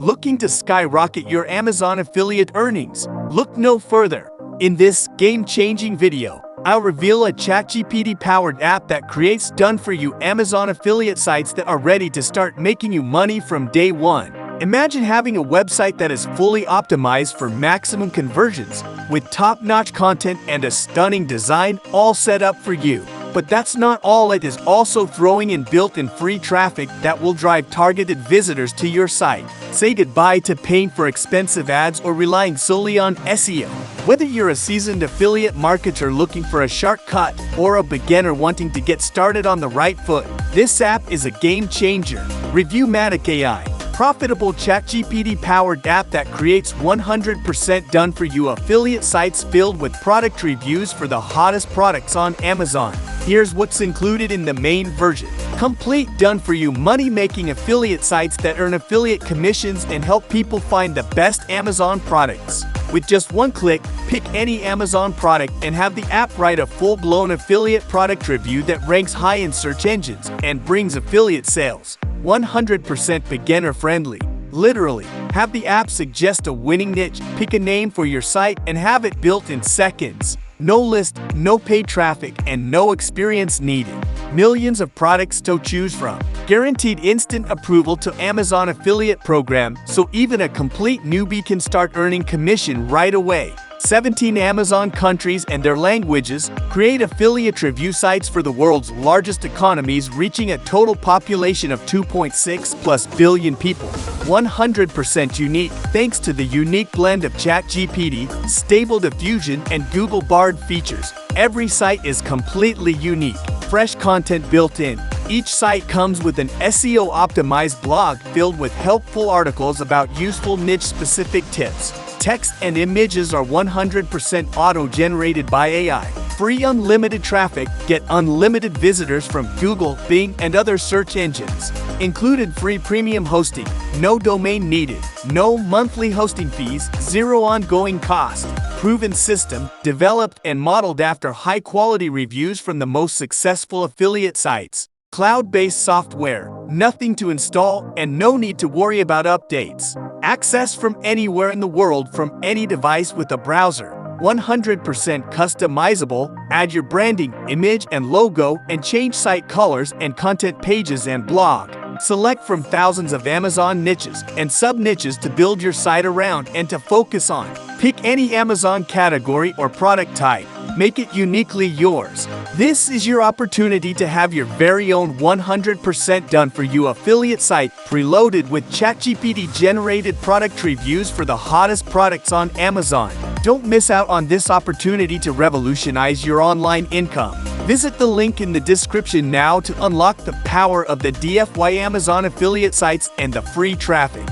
Looking to skyrocket your Amazon affiliate earnings? Look no further. In this game-changing video, I'll reveal a ChatGPT-powered app that creates done-for-you Amazon affiliate sites that are ready to start making you money from day one. Imagine having a website that is fully optimized for maximum conversions, with top-notch content and a stunning design all set up for you. But that's not all, it is also throwing in built-in free traffic that will drive targeted visitors to your site. Say goodbye to paying for expensive ads or relying solely on SEO. Whether you're a seasoned affiliate marketer looking for a shortcut or a beginner wanting to get started on the right foot, this app is a game changer. Review Matic AI, profitable ChatGPT-powered app that creates 100% done-for-you affiliate sites filled with product reviews for the hottest products on Amazon. Here's what's included in the main version. Complete done-for-you money-making affiliate sites that earn affiliate commissions and help people find the best Amazon products. With just one click, pick any Amazon product and have the app write a full-blown affiliate product review that ranks high in search engines and brings affiliate sales. 100% beginner-friendly. Literally, have the app suggest a winning niche, pick a name for your site, and have it built in seconds. No list, no paid traffic, and no experience needed. Millions of products to choose from. Guaranteed instant approval to Amazon affiliate program, so even a complete newbie can start earning commission right away. 17 Amazon countries and their languages. Create affiliate review sites for the world's largest economies, reaching a total population of 2.6+ billion people. 100% unique thanks to the unique blend of ChatGPT, stable diffusion, and Google Bard features. Every site is completely unique. Fresh content built in. Each site comes with an SEO-optimized blog filled with helpful articles about useful niche-specific tips. Text and images are 100% auto-generated by AI. Free unlimited traffic, get unlimited visitors from Google, Bing, and other search engines. Included free premium hosting, no domain needed, no monthly hosting fees, zero ongoing cost. Proven system, developed and modeled after high-quality reviews from the most successful affiliate sites. Cloud-based software, nothing to install and no need to worry about updates. Access from anywhere in the world from any device with a browser. 100% customizable, add your branding, image and logo and change site colors and content pages and blog. Select from thousands of Amazon niches and sub-niches to build your site around and to focus on. Pick any Amazon category or product type. Make it uniquely yours. This is your opportunity to have your very own 100% done-for-you affiliate site preloaded with ChatGPT-generated product reviews for the hottest products on Amazon. Don't miss out on this opportunity to revolutionize your online income. Visit the link in the description now to unlock the power of the DFY Amazon affiliate sites and the free traffic.